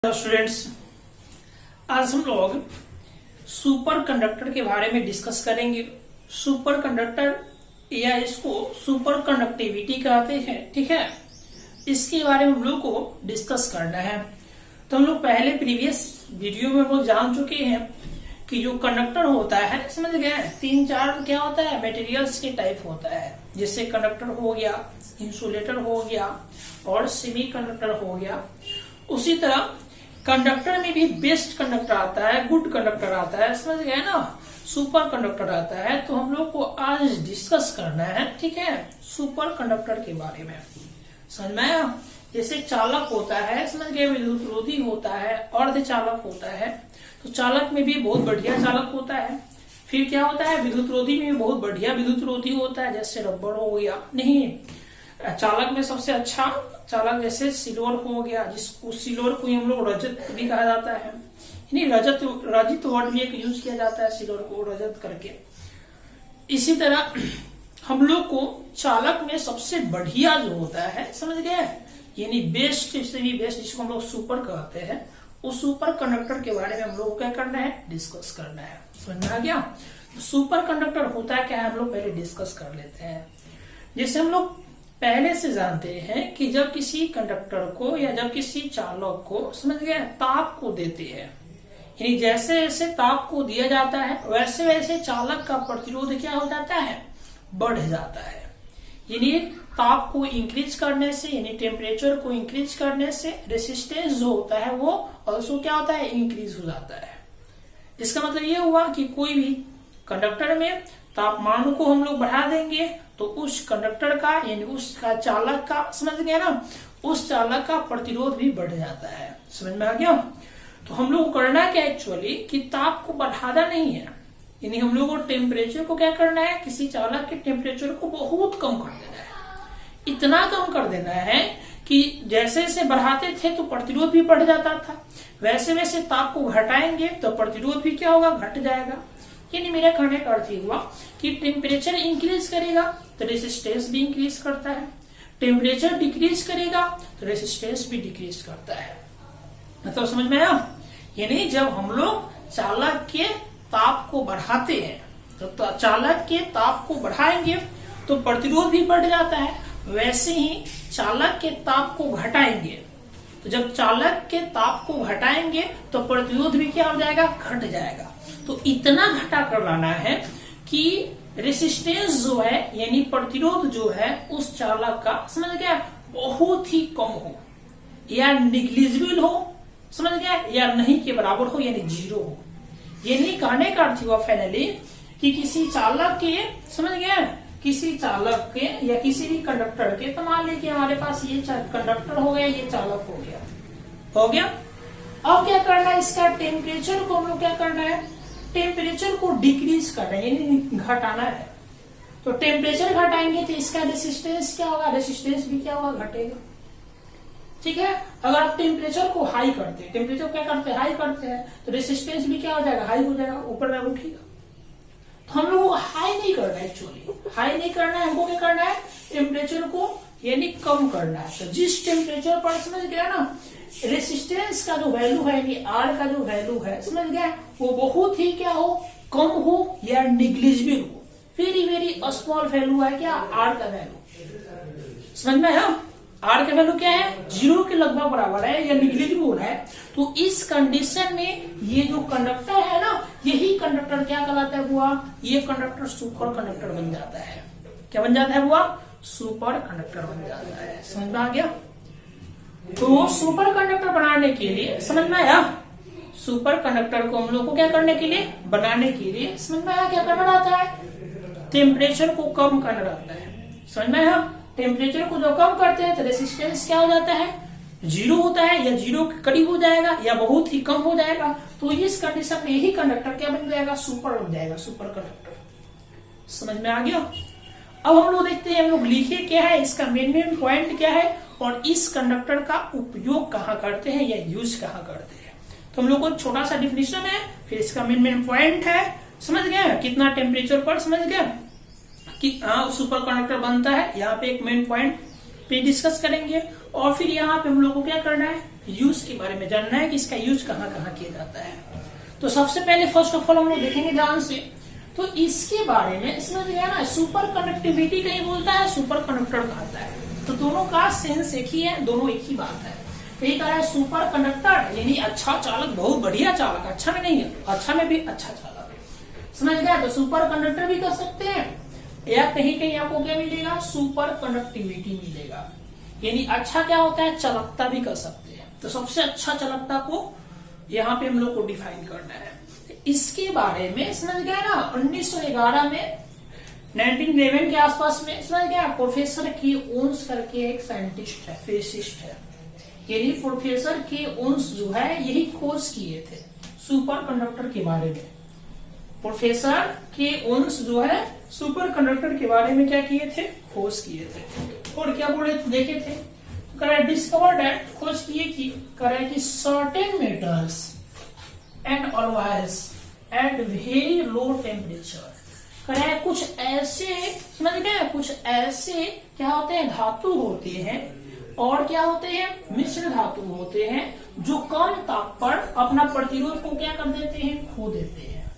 Hello students, आज हम लोग सुपर कंडक्टर के बारे में डिस्कस करेंगे। सुपर कंडक्टर या इसको सुपर कंडक्टिविटी कहते हैं, ठीक है। इसके बारे में हम लोग को डिस्कस करना है। तो हम लोग पहले प्रीवियस वीडियो में वो जान चुके हैं कि जो कंडक्टर होता है, समझ गए, 3-4 क्या होता है, मटेरियल्स के टाइप होता है। जैसे कंडक्टर हो गया, इंसुलेटर हो गया और सेमी कंडक्टर हो गया। उसी तरह कंडक्टर में भी बेस्ट कंडक्टर आता है, गुड कंडक्टर आता है, समझ गए ना, सुपर कंडक्टर आता है। तो हम लोग को आज डिस्कस करना है, ठीक है, सुपर कंडक्टर के बारे में। समझ में आया? जैसे चालक होता है, समझ गए, विद्युतरोधी होता है, अर्धचालक होता है। तो चालक में भी बहुत बढ़िया चालक होता है। फिर क्या होता है, विद्युतरोधी में भी बहुत बढ़िया विद्युतरोधी होता है, जैसे रबर हो गया। नहीं, चालक में सबसे अच्छा चालक जैसे सिल्वर हो गया, जिसको सिल्वर को हम लोग रजत भी कहा जाता है। नहीं, रजित वर्ड भी एक यूज किया जाता है सिल्वर को रजत करके। इसी तरह हम लोग को चालक में सबसे बढ़िया जो होता है, समझ गए, यानी बेस्ट से भी बेस्ट, जिसको हम लोग सुपर कहते हैं, उस सुपर कंडक्टर के बारे में हम लोग क्या करना है, डिस्कस करना है। समझ में आ गया? सुपर कंडक्टर होता है क्या है, हम लोग पहले डिस्कस कर लेते हैं। जैसे हम लोग पहले से जानते हैं कि जब किसी कंडक्टर को या जब किसी चालक को, समझ गए, ताप को देते हैं, यानी जैसे जैसे ताप को दिया जाता है वैसे वैसे चालक का प्रतिरोध क्या हो जाता है, बढ़ जाता है। यानी ताप को इंक्रीज करने से, यानी टेम्परेचर को इंक्रीज करने से रेसिस्टेंस जो होता है वो ऑल्सो क्या होता है, इंक्रीज हो जाता है। इसका मतलब ये हुआ कि कोई भी कंडक्टर में तापमान को हम लोग बढ़ा देंगे तो उस कंडक्टर का, यानी उसका चालक का, समझ गए ना, उस चालक का प्रतिरोध भी बढ़ जाता है। समझ में आ गया? तो हम लोग को करना क्या एक्चुअली, कि ताप को बढ़ाना नहीं है, यानी हम लोग को टेम्परेचर को क्या करना है, किसी चालक के टेम्परेचर को बहुत कम कर देना है। इतना कम कर देना है कि जैसे जैसे बढ़ाते थे तो प्रतिरोध भी बढ़ जाता था, वैसे वैसे ताप को घटाएंगे तो प्रतिरोध भी क्या होगा, घट जाएगा। यानी मेरा कहने का अर्थ हुआ कि टेम्परेचर इंक्रीज करेगा तो रेसिस्टेंस भी इंक्रीज करता है, टेम्परेचर डिक्रीज करेगा तो रेसिस्टेंस भी डिक्रीज करता है। मतलब समझ में आया? यानी जब हम लोग चालक के ताप को बढ़ाते हैं तो चालक के ताप को बढ़ाएंगे तो प्रतिरोध भी बढ़ जाता है, वैसे ही चालक के ताप को घटाएंगे तो जब चालक के ताप को घटाएंगे तो प्रतिरोध भी क्या हो जाएगा, घट जाएगा। तो इतना घटा कर लाना है कि रेसिस्टेंस जो है, यानी प्रतिरोध जो है उस चालक का, समझ गया, बहुत ही कम हो या निग्लिजिबल हो, समझ गया, या नहीं के बराबर हो, यानी जीरो हो। यानी कहने का अर्थ हुआ फाइनली कि किसी चालक के, समझ गया, किसी चालक के या किसी भी कंडक्टर के, तो मान लीजिए हमारे पास ये कंडक्टर हो गया, ये चालक हो गया। अब क्या करना है, इसका टेम्परेचर को हम लोग क्या करना है, टेम्परेचर को डिक्रीज करना है, यानी घटाना है। तो टेम्परेचर घटाएंगे तो इसका रेसिस्टेंस क्या होगा, रेसिस्टेंस भी क्या होगा, घटेगा। ठीक है, अगर आप टेम्परेचर को हाई करते हैं, टेम्परेचर क्या करते हैं, हाई करते हैं, तो रेसिस्टेंस भी क्या हो जाएगा, हाई हो जाएगा, ऊपर में उठेगा। तो हम लोग को हाई नहीं करना है, एक्चुअली हाई नहीं करना है, हमको क्या करना है, टेम्परेचर को यानी कम करना है। तो जिस टेम्परेचर पर, समझ गया ना, रेसिस्टेंस का जो वैल्यू है, यानी आर का जो वैल्यू है, समझ गया, वो बहुत ही क्या हो, कम हो या निग्लिजिबल हो, वेरी वेरी स्मॉल वैल्यू है क्या, आर का वैल्यू। समझ में है? आर का वैल्यू क्या है, 0 के लगभग बराबर है या निग्लिजिबल है। तो इस कंडीशन में ये जो कंडक्टर है ना, यही कंडक्टर क्या कहलाता है हुआ, ये कंडक्टर सुपर कंडक्टर बन जाता है। क्या बन जाता है हुआ, सुपर कंडक्टर बन जाता है। समझ में आ गया? तो सुपर कंडक्टर बनाने के लिए, समझ में आया, सुपर कंडक्टर को हम लोग को क्या करने के लिए, बनाने के लिए, समझ में आया, क्या करना रहता है, टेम्परेचर को कम करना रहता है। समझ में आया? टेम्परेचर को जो कम करते हैं तो रेसिस्टेंस क्या हो जाता है, 0 होता है, या 0 के करीब हो जाएगा या बहुत ही कम हो जाएगा। तो इस कंडीशन में यही कंडक्टर क्या बन जाएगा, सुपर बन जाएगा, सुपर कंडक्टर। समझ में आ गया? अब हम लोग देखते हैं, हम लोग लिखे क्या है, इसका मेन पॉइंट क्या है और इस कंडक्टर का उपयोग कहाँ करते हैं या यूज कहाँ करते हैं। तो हम लोग को छोटा सा डिफिनेशन है, फिर इसका मेन पॉइंट है, समझ गया, कितना टेम्परेचर पर, समझ गया कि सुपर कंडक्टर बनता है। यहाँ पे एक मेन पॉइंट पे डिस्कस करेंगे और फिर यहाँ पे हम लोग को क्या करना है, यूज के बारे में जानना है कि इसका यूज कहाँ कहाँ किया जाता है। तो सबसे पहले फर्स्ट ऑफ ऑल हम लोग देखेंगे ध्यान से, तो इसके बारे में समझ गया ना, सुपर कंडक्टिविटी कहीं बोलता है, सुपर कंडक्टर कहता है, तो दोनों का सेंस एक ही है, दोनों एक ही बात है। यही कह रहा है सुपर कंडक्टर यानी अच्छा चालक, बहुत बढ़िया चालक, अच्छा में नहीं है, अच्छा में भी अच्छा चालक, समझ गया। तो सुपर कंडक्टर भी कर सकते हैं, या कहीं कहीं आपको क्या मिलेगा, सुपर कंडक्टिविटी मिलेगा, यानी अच्छा क्या होता है, चालकता भी कर सकते हैं। तो सबसे अच्छा चालकता को यहाँ पे हम लोग को डिफाइन करना है। इसके बारे में समझ गया ना, 1911 में 1911 के आसपास में समझ गया, प्रोफेसर के ओन्स करके एक साइंटिस्ट है, फिजिसिस्ट है, यानी प्रोफेसर के ओन्स जो है यही खोज किए थे सुपर कंडक्टर के बारे में। प्रोफेसर के ओन्स जो है सुपर कंडक्टर के बारे में क्या किए थे, खोज किए थे। और क्या बोले देखे थे, डिस्कवर दैट, खोज किए कि certain metals and alloys at very low temperature, करे कुछ ऐसे समझ गए, कुछ ऐसे क्या होते हैं, धातु होते हैं और क्या होते हैं, मिश्र धातु होते हैं जो कम ताप पर अपना प्रतिरोध को क्या कर देते हैं, खो देते हैं।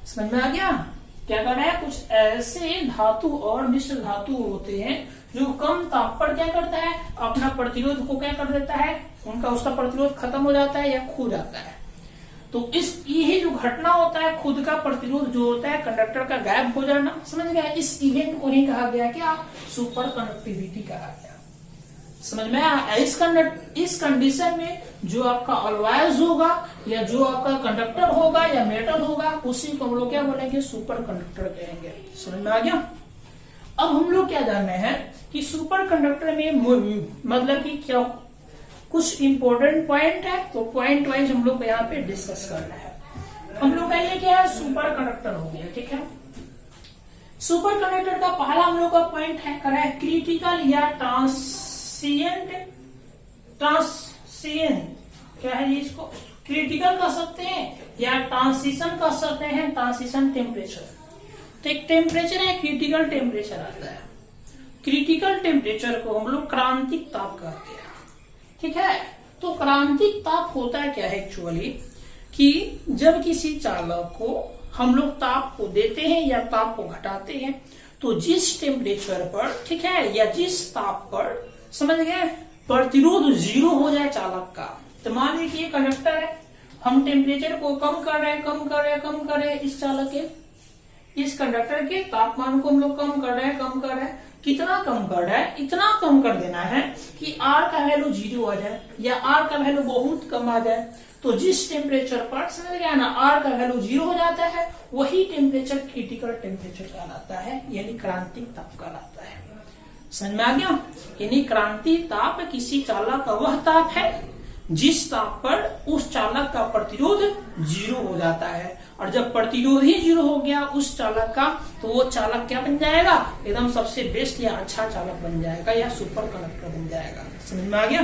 समझ में आ गया, क्या कर रहा है, कुछ ऐसे धातु और मिश्र धातु होते हैं जो कम ताप पर क्या करता है, अपना प्रतिरोध को क्या कर देता है, उसका प्रतिरोध खत्म हो जाता है या खो जाता है। तो इस यही जो घटना होता है, खुद का प्रतिरोध जो होता है, कंडक्टर का गायब हो जाना, समझ गया, इस इवेंट को ही कहा गया क्या, सुपर कंडक्टिविटी कहा गया। समझ में आया। इस कंडीशन में जो आपका ऑलॉयज होगा या जो आपका कंडक्टर होगा या मेटल होगा, उसी को हम लोग क्या बोलेंगे, सुपर कंडक्टर कहेंगे। समझ में आ गया। अब हम लोग क्या जानना है कि सुपर कंडक्टर में मतलब कि क्या कुछ इंपॉर्टेंट पॉइंट है, तो पॉइंट वाइज हम लोग को यहाँ पे डिस्कस करना है। हम लोग का ये क्या है, सुपर कंडक्टर हो गया, ठीक है। सुपर कंडक्टर का पहला हम लोग का पॉइंट है क्रिटिकल या ट्रांसिएंट क्या है, इसको क्रिटिकल कर सकते हैं या ट्रांसिशन कर सकते हैं, ट्रांसिशन टेम्परेचर। तो एक टेम्परेचर है, क्रिटिकल टेम्परेचर आता है। क्रिटिकल टेम्परेचर को हम लोग क्रांतिक ताप कहते हैं, ठीक है। तो क्रांतिक ताप होता है क्या है एक्चुअली, कि जब किसी चालक को हम लोग ताप को देते हैं या ताप को घटाते हैं, तो जिस टेम्परेचर पर, ठीक है, या जिस ताप पर, समझ गए, प्रतिरोध 0 हो जाए चालक का। तो मान लीजिए कंडक्टर है, हम टेम्परेचर को कम कर रहे हैं इस चालक के, इस कंडक्टर के तापमान को हम लोग कम कर रहे हैं। कितना कम कर रहा है, इतना कम कर देना है कि R का वैल्यू 0 आ जाए या R का वैल्यू बहुत कम आ जाए। तो जिस टेम्परेचर पर, समझ गया ना, R का वैल्यू 0 हो जाता है, वही टेम्परेचर क्रिटिकल टेम्परेचर कहलाता है, यानी क्रांतिक ताप कहलाता है। समझ में आ गया। यानी क्रांतिक ताप किसी चालक का वह ताप है जिस ताप पर उस चालक का प्रतिरोध 0 हो जाता है, और जब प्रतिरोध ही 0 हो गया उस चालक का, तो वो चालक क्या बन जाएगा, एकदम सबसे बेस्ट या अच्छा चालक बन जाएगा या सुपर कंडक्टर बन जाएगा। समझ में आ गया।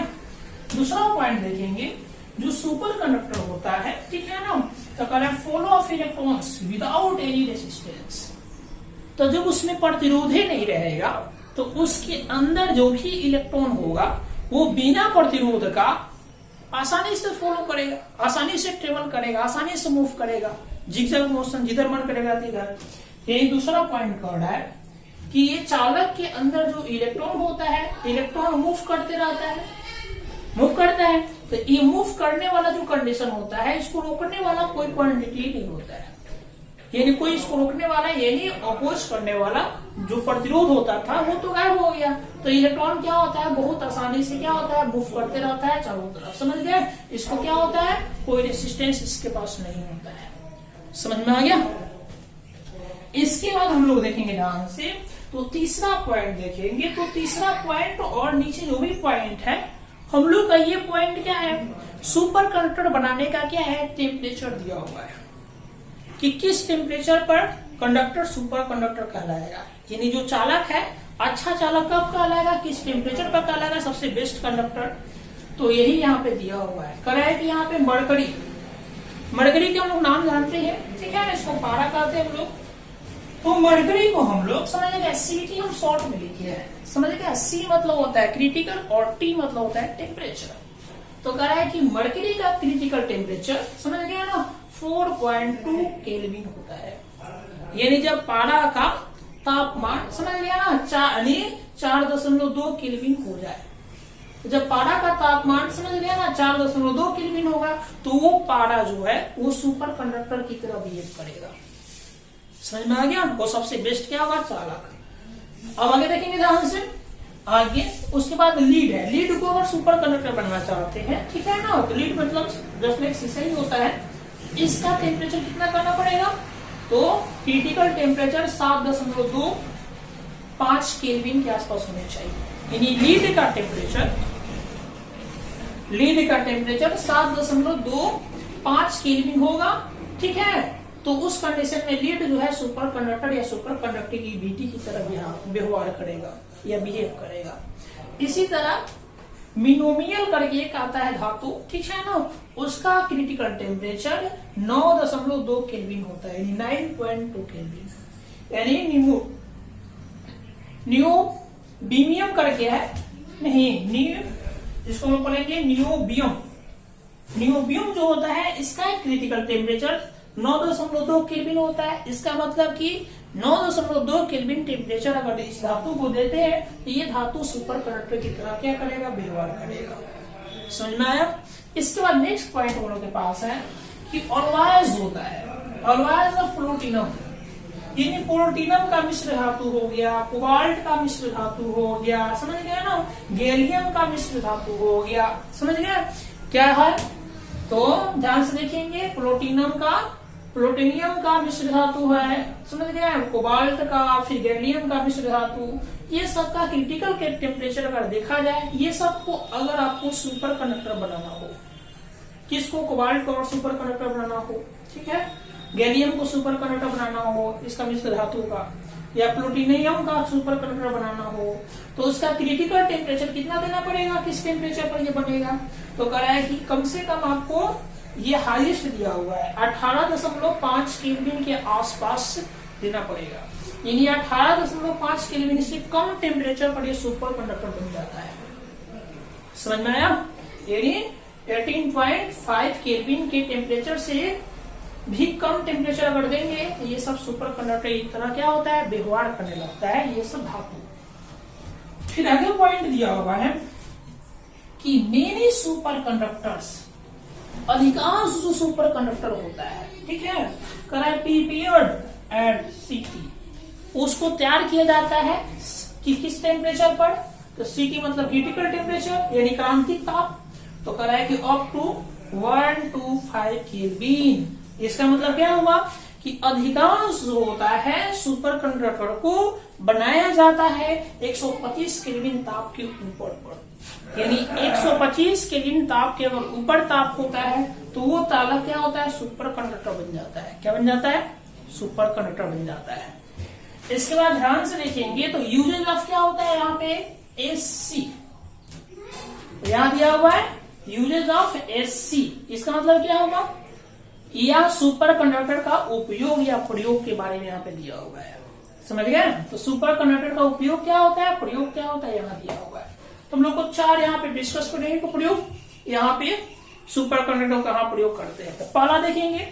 दूसरा पॉइंट देखेंगे, जो सुपर कंडक्टर होता है, ठीक है ना, तो कह रहे हैं flow of electrons without any resistance. तो जब उसमें प्रतिरोध ही नहीं रहेगा, तो उसके अंदर जो भी इलेक्ट्रॉन होगा वो बिना प्रतिरोध का आसानी से फॉलो करेगा, आसानी से ट्रेवल करेगा, आसानी से मूव करेगा, जिगजैग मोशन, जिधर मन करेगा तिधर। यही दूसरा पॉइंट कह रहा है कि ये चालक के अंदर जो इलेक्ट्रॉन होता है, इलेक्ट्रॉन मूव करते रहता है, मूव करता है। तो ये मूव करने वाला जो कंडीशन होता है, इसको रोकने वाला कोई क्वांटिटी नहीं होता है, यानी कोई इसको रोकने वाला, यही अपोज करने वाला जो प्रतिरोध होता था वो तो गायब हो गया। तो इलेक्ट्रॉन क्या होता है, बहुत आसानी से क्या होता है, मूव करते रहता है चारों तरफ। समझ गए। इसको क्या होता है, कोई रेसिस्टेंस इसके पास नहीं होता है। समझ में आ गया। इसके बाद हम लोग देखेंगे ध्यान से, तो तीसरा पॉइंट देखेंगे। तो तीसरा पॉइंट और नीचे जो भी पॉइंट है, हम लोग का ये पॉइंट क्या है, सुपर कंडक्टर बनाने का क्या है, टेम्परेचर दिया हुआ है कि किस टेम्परेचर पर कंडक्टर सुपर कंडक्टर कहलाएगा। यानी जो चालक है, अच्छा चालक कब कहलाएगा, किस टेम्परेचर पर कहलाएगा, सबसे बेस्ट कंडक्टर। तो यही यहाँ पे दिया हुआ है। कह रहा है कि यहाँ पे मरकरी के हम लोग नाम जानते हैं, ठीक है, इसको पारा कहते हैं हम लोग। तो मरकरी को हम लोग समझेगा, CT हम शॉर्ट में लिखे हैं, समझेगा। C मतलब होता है क्रिटिकल और T मतलब होता है टेम्परेचर। तो कह रहा है कि मरकरी का क्रिटिकल टेम्परेचर समझ गया ना 4.2 केल्विन होता है। यानी जब पारा का तापमान समझ गया ना 4.2 केल्विन हो जाए, जब पारा का तापमान समझ गया ना 4.2 केल्विन होगा तो वो पारा जो है वो सुपर कंडक्टर की तरह बिहेव करेगा। समझ में आ गया? वो सबसे बेस्ट क्या होगा? चालक। अब आगे देखेंगे ध्यान से। आगे उसके बाद लीड है। लीड को अगर सुपर कंडक्टर बनना चाहते हैं, ठीक है ना, तो लीड मतलब जस्ट लाइक शीशा ही होता है। इसका टेम्परेचर कितना करना पड़ेगा? तो क्रिटिकल टेम्परेचर 7.25 केल्विन के आसपास होने चाहिए। यानी लीड का टेम्परेचर 7.25 केल्विन होगा, ठीक है। तो उस कंडीशन में लीड जो है सुपर कंडक्टर या सुपर कंडक्टिविटी की तरह व्यवहार करेगा या बिहेव करेगा। इसी तरह मिनोमियल करके एक आता है धातु, ठीक है ना, उसका क्रिटिकल टेम्परेचर 9.2 केल्विन होता है, यानी 9.2 केल्विन। यानी नियोबियम करके है, नहीं जिसको हम पढ़ेंगे नियोबियम। नियोबियम जो होता है इसका क्रिटिकल टेम्परेचर 9.2 केल्विन होता है। इसका मतलब कि 9.2 केल्विन टेम्परेचर अगर इस धातु को देते हैं तो ये धातु सुपर कंडक्टर की तरह क्या करेगा? व्यवहार करेगा। समझ में आया? इसके बाद नेक्स्ट पॉइंट हम लोग के पास है कि ऑलवाइज होता है, ऑलवाइज ऑफ प्लूटिनम। यानी प्लूटिनम का मिश्र धातु हो गया, कोबाल्ट का मिश्र धातु हो गया, समझ गया ना, गैलियम का मिश्र धातु हो गया। समझ गया क्या है? तो ध्यान से देखेंगे, प्लूटोनियम का मिश्र धातु है, समझ गया, कोबाल्ट का, फिर गैलियम का मिश्र धातु, ये सब का क्रिटिकल टेम्परेचर अगर देखा जाए, ये सब को अगर आपको सुपर कंडक्टर बनाना हो, किसको? कोबाल्ट को सुपर कंडक्टर बनाना हो, ठीक है, गैलियम को सुपर कंडक्टर बनाना हो इसका मिश्र धातु का, या प्लूटोनियम का सुपर कंडक्टर बनाना हो, तो उसका क्रिटिकल टेम्परेचर कितना देना पड़ेगा? किस टेम्परेचर पर ये बनेगा? तो कह रहा है कि कम से कम आपको ये हाईएस्ट दिया हुआ है 18.5 केल्विन के आसपास देना पड़ेगा। यानी 18.5 केल्विन से कम टेम्परेचर पर ये सुपर कंडक्टर बन जाता है। समझ में आया? यानी 18.5 केल्विन के टेम्परेचर से भी कम टेम्परेचर अगर देंगे तो ये सब सुपर कंडक्टर एक तरह क्या होता है? व्यवहार करने लगता है ये सब धातु। फिर आगे पॉइंट दिया हुआ है कि मेनी सुपर कंडक्टर्स, अधिकांश जो सुपर कंडक्टर होता है, ठीक है, प्रिपेयर्ड एट सीटी, उसको तैयार किया जाता है कि किस टेम्परेचर पर? तो सीटी मतलब क्रिटिकल टेम्परेचर यानी क्रांतिक ताप। तो कह रहा है कि अप टू 125 केल्विन। इसका मतलब क्या हुआ कि अधिकांश जो होता है सुपर कंडक्टर को बनाया जाता है 125 केल्विन ताप के ऊपर पर। यानी 125 केल्विन ताप के अगर ऊपर ताप होता है तो वो ताला क्या होता है? सुपर कंडक्टर बन जाता है। क्या बन जाता है? सुपर कंडक्टर बन जाता है। इसके बाद ध्यान से देखेंगे तो यूजेज ऑफ क्या होता है यहाँ पे? एससी। तो यहाँ दिया हुआ है यूजेज ऑफ एससी। इसका मतलब क्या होगा? या सुपर कंडक्टर का उपयोग या प्रयोग के बारे में यहाँ पे दिया हुआ है। समझ गए? तो सुपर कंडक्टर का उपयोग क्या होता है, प्रयोग क्या होता है, यहाँ दिया हुआ है। तो हम लोग को चार यहाँ पे डिस्कस करेंगे तो प्रयोग, यहाँ पे सुपर कंडक्टर कहाँ प्रयोग करते हैं। तो पहला देखेंगे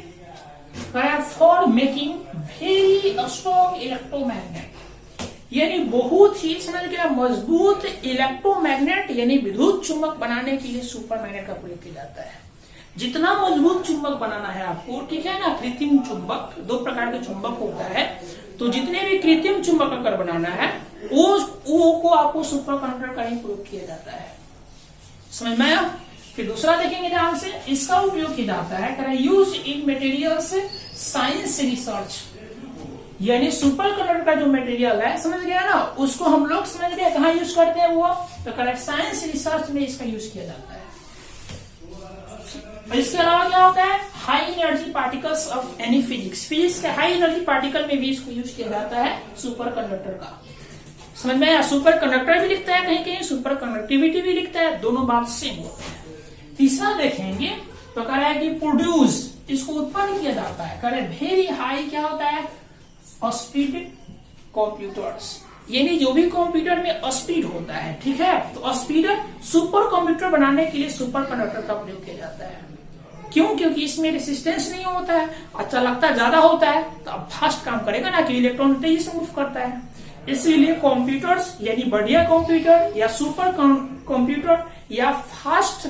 for making very strong electromagnet, यानी बहुत ही समझ गया मजबूत इलेक्ट्रोमैग्नेट यानी विद्युत चुंबक बनाने के लिए सुपर मैग्नेट का प्रयोग किया जाता है। जितना मजबूत चुंबक बनाना है आपको, ठीक है ना, कृत्रिम चुंबक, दो प्रकार के चुंबक होता है, तो जितने भी कृत्रिम चुंबक अगर बनाना है वो को आपको सुपर कंडक्टर का ही प्रयोग किया जाता है। समझ में आया? फिर दूसरा देखेंगे ध्यान से, इसका उपयोग किया जाता है use in materials science research, यानी सुपर कंडक्टर का जो मटेरियल है, समझ गया ना, उसको हम लोग समझ गए कहाँ यूज करते हैं वो, तो करेक्ट साइंस रिसर्च में इसका यूज किया जाता है। इसके अलावा क्या होता है? High energy particles of any physics के हाई एनर्जी पार्टिकल में भी इसको यूज किया जाता है सुपर कंडक्टर का। समझ में आया? सुपर कंडक्टर भी लिखता है कहीं कहीं, सुपर कंडक्टिविटी भी लिखता है, दोनों बात सेम होते हैं। तीसरा देखेंगे तो कह रहा है कि प्रोड्यूस, इसको उत्पन्न किया जाता है, कह रहे वेरी हाई क्या होता है? स्पीड कंप्यूटर्स, यानी जो भी कंप्यूटर में स्पीड होता है, ठीक है, तो स्पीड सुपर कंप्यूटर बनाने के लिए सुपर कंडक्टर का प्रयोग किया जाता है। क्यों? क्योंकि इसमें रेसिस्टेंस नहीं होता है, अच्छा लगता ज्यादा होता है तो अब फास्ट काम करेगा ना, कि इलेक्ट्रॉन तेजी से मूव करता है। इसीलिए कंप्यूटर्स यानी बढ़िया कंप्यूटर या सुपर कंप्यूटर या फास्ट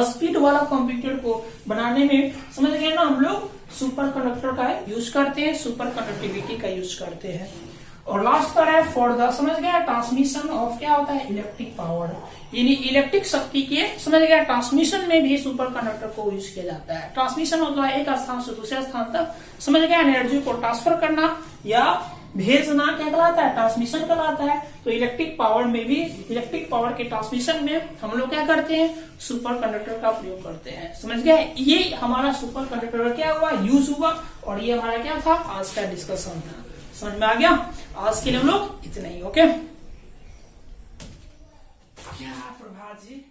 स्पीड वाला कंप्यूटर को बनाने में, समझ गए ना, हम लोग सुपर कंडक्टर का यूज करते हैं, सुपर कंडक्टिविटी का यूज करते हैं। और लास्ट पर है फॉर द, समझ गया, ट्रांसमिशन ऑफ, क्या होता है, इलेक्ट्रिक पावर, यानी इलेक्ट्रिक शक्ति के, समझ गया, ट्रांसमिशन में भी सुपर कंडक्टर को यूज किया जाता है। ट्रांसमिशन होता है एक स्थान से दूसरे स्थान तक, समझ गया, एनर्जी को ट्रांसफर करना या भेजना, क्या कहलाता है, ट्रांसमिशन कहलाता है। तो इलेक्ट्रिक पावर में भी, इलेक्ट्रिक पावर के ट्रांसमिशन में हम लोग क्या करते हैं, सुपर कंडक्टर का प्रयोग करते हैं। समझ गए, ये हमारा सुपर कंडक्टर का क्या हुआ, यूज हुआ, और ये हमारा क्या था, आज का डिस्कशन था। समझ में आ गया? आज के लिए हम लोग इतना ही। ओके, क्या प्रभात जी।